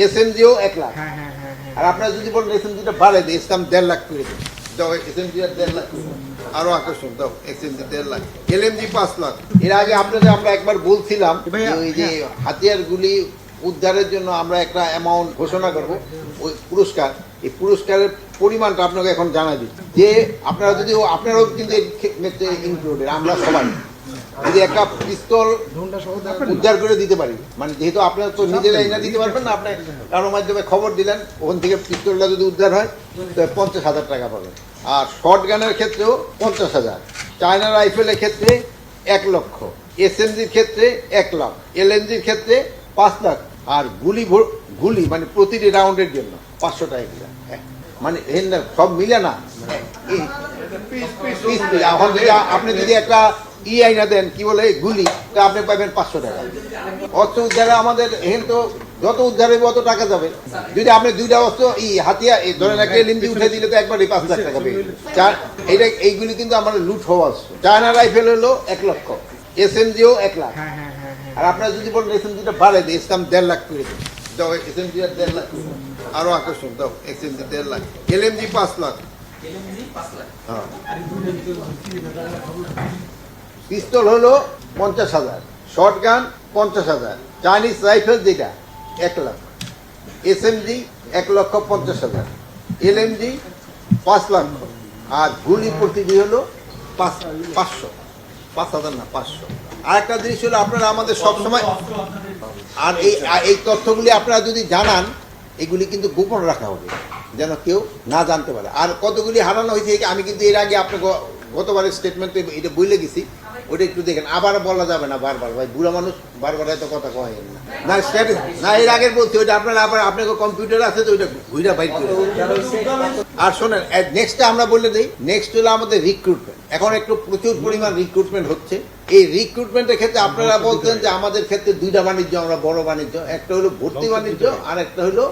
এসএমজিও 1 লাখ। আর আপনারা যদি বলেন এসএমজিটা বাড়াই দিই, ইসলাম 1.5 লাখ করে দিন, দাও এসএমজি আর 1.5 লাখ আরো আকর্ষণ দাও, এসএমজি 1.5 লাখ, এলএমজি 5 লাখ। এর আগে আপনাদের আমরা একবার বলছিলাম যে ওই যে হাতিয়ারগুলি উদ্ধারের জন্য আমরা একটা অ্যামাউন্ট ঘোষণা করব, ওই পুরস্কার, এই পুরস্কারের পরিমাণটা আপনাকে এখন জানাই দিই যে আপনারা যদি আপনারাও কিন্তু ইনক্লুডেড, আমরা সবাই যদি একটা পিস্তল উদ্ধার করে দিতে পারি, মানে যেহেতু আপনারা তো নিজেরাই না দিতে পারবেন না, আপনি কারোর মাধ্যমে খবর দিলেন, ওখান থেকে পিস্তলটা যদি উদ্ধার হয় তো 50,000 টাকা পাবেন। আর শর্ট গানের ক্ষেত্রেও 50,000, চায়না রাইফেলের ক্ষেত্রে 1 লক্ষ, এসএমজির ক্ষেত্রে 1 লাখ, এলএমজির ক্ষেত্রে 5 লাখ, আর গুলি মানে প্রতিটি রাউন্ডের জন্য 500 টাকা করে, মানে সব মিলে না, এখন যদি আপনি যদি একটা আইনা দেন কি বলে গুলি, তা আপনি পাবেন 500 টাকা। অস্ত্র উদ্ধারে আমাদের এখানে তো যত উদ্ধার হবে অত টাকা যাবে। যদি আপনি দুইটা অস্ত্র হাতিয়া ধরেন একটা এলএমজি উঠে দিলে তো একবারই 5 লাখ টাকা পেয়ে এইটা, এইগুলি কিন্তু আমাদের লুট হওয়া অস্ত্র। চায়না রাইফেল হলো 1 লক্ষ, এসএমজিও 1 লাখ। আর আপনারা যদি বলেন এসএমজিটা বাড়াই দিই, ইসলাম 1.5 লাখ করে দিন, দাও এসএমজি আর 1.5 লাখ আরো আকর্ষণ দাও, এসএমজি 1.5 লাখ, এলএমজি 5 লাখ। হ্যাঁ, পিস্তল হলো 50,000, শর্ট গান 50,000, চাইনিজ রাইফেল যেটা 1 লাখ, এসএমজি 1,50,000, এলএমজি 5 লাখ, আর গুলি প্রতিটি হলো 500 না 500। আর একটা জিনিস হলো আপনারা আমাদের সবসময়, আর এই তথ্যগুলি আপনারা যদি জানান, এগুলি কিন্তু গোপন রাখা হবে যেন কেউ না জানতে পারে। আর কতগুলি হারানো হয়েছে আমি কিন্তু এর আগে আপনাকে গতবারের স্টেটমেন্টে এটা বলে গেছি, ওটা একটু দেখেন, আবার বলা যাবে না বারবার, ভাই বুড়া মানুষ বারবার এত কথা কয় না, না এর আগের বলছি ওইটা আপনারা আবার আপনাকে কম্পিউটার আছে তো ওইটা ঘুরে বাইর করে। আর শোনেন, নেক্সটটা আমরা বলে দিই, নেক্সট হলো আমাদের রিক্রুটমেন্ট। এখন একটু প্রচুর পরিমাণ রিক্রুটমেন্ট হচ্ছে। এই রিক্রুটমেন্টের ক্ষেত্রে আপনারা বলতেন যে আমাদের ক্ষেত্রে দুইটা বাণিজ্য, আমরা বড় বাণিজ্য, একটা হলো ভর্তি বাণিজ্য আর একটা হলো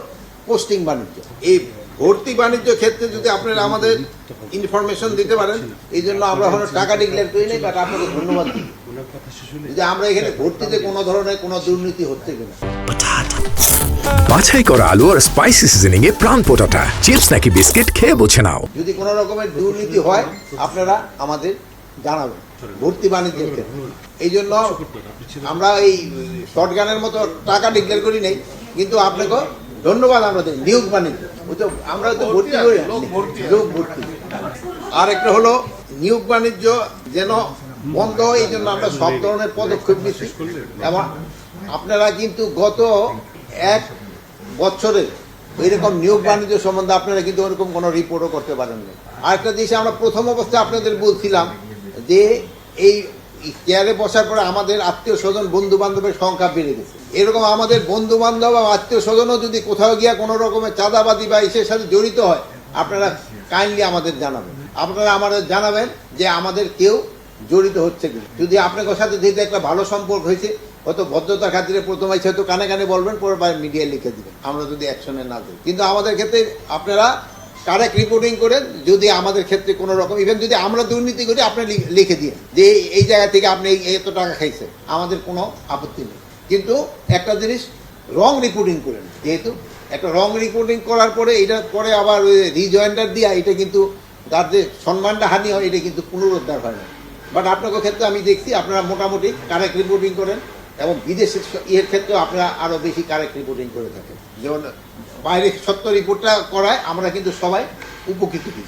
পোস্টিং বাণিজ্য। এই ভর্তি বাণিজ্য ক্ষেত্রে যদি আপনারা আমাদের ইনফরমেশন দিতে পারেন, এই জন্য আমরা হলো টাকা ডিক্লেয়ার করি নাই, বাট আপনাকে ধন্যবাদ দিই যে আমরা এখানে ভর্তিতে কোনো ধরনের কোনো দুর্নীতি হচ্ছে কিনা। বাছাই করা আলু আর স্পাইসি সিজনিং এ প্রাণ পোটাটা চিপস নাকি বিস্কিট খেয়ে বুঝে নাও। যদি কোনো রকমের দুর্নীতি হয় আপনারা আমাদের জানাবেন ভর্তি বাণিজ্যের ক্ষেত্রে। এই জন্য আমরা এই শর্ট গানের মতো টাকা ডিক্লেয়ার করি নাই, কিন্তু আপনাকে ধন্যবাদ আমরা দিই। নিয়োগ বাণিজ্য আমরা তো ভর্তি করি, লোক ভর্তি। আর একটা হলো নিয়োগ বাণিজ্য যেন বন্ধ হয়, এই জন্য আমরা সব ধরনের পদক্ষেপ নিচ্ছি। এবং আপনারা কিন্তু গত 1 বছরে এরকম নিয়োগ বাণিজ্য সম্বন্ধে আপনারা কিন্তু ওরকম কোনো রিপোর্টও করতে পারেন না। আরেকটা জিনিস আমরা প্রথম অবস্থায় আপনাদের বলছিলাম যে এই চেয়ারে বসার পরে আমাদের আত্মীয় স্বজন বন্ধু বান্ধবের সংখ্যা বেড়ে গেছে। এরকম আমাদের বন্ধু বান্ধব বা আত্মীয় স্বজনও যদি কোথাও গিয়া কোনো রকমের চাঁদাবাদি বা ইসের সাথে জড়িত হয়, আপনারা কাইন্ডলি আমাদের জানাবেন। আপনারা আমাদের জানাবেন যে আমাদের কেউ জড়িত হচ্ছে কি। যদি আপনাদের সাথে যেহেতু একটা ভালো সম্পর্ক হয়েছে, হয়তো ভদ্রতার খাতিরে প্রথম হয়েছে হয়তো কানে কানে বলবেন, পরে মিডিয়ায় লিখে দিবেন, আমরা যদি অ্যাকশনে না দিই। কিন্তু আমাদের ক্ষেত্রে আপনারা কারেক্ট রিপোর্টিং করেন। যদি আমাদের ক্ষেত্রে কোনো রকম ইভেন যদি আমরা দুর্নীতি করি, আপনি লিখে দিয়ে যে এই জায়গা থেকে আপনি এত টাকা খাইছেন, আমাদের কোনো আপত্তি নেই। কিন্তু একটা জিনিস রং রিপোর্টিং করেন, যেহেতু একটা রং রিপোর্টিং করার পরে এটা পরে আবার রিজয়েন্ডার দিয়া এটা কিন্তু তার যে সম্মানটা হানি হয়, এটা কিন্তু পুনরুদ্ধার হয় না। বাট আপনাদের ক্ষেত্রে আমি দেখছি আপনারা মোটামুটি কারেক্ট রিপোর্টিং করেন, এবং বিদেশের ইয়ের ক্ষেত্রেও আপনারা আরও বেশি কারেক্ট রিপোর্টিং করে থাকেন। যেমন বাইরে সত্য রিপোর্টটা করায় আমরা কিন্তু সবাই উপকৃত।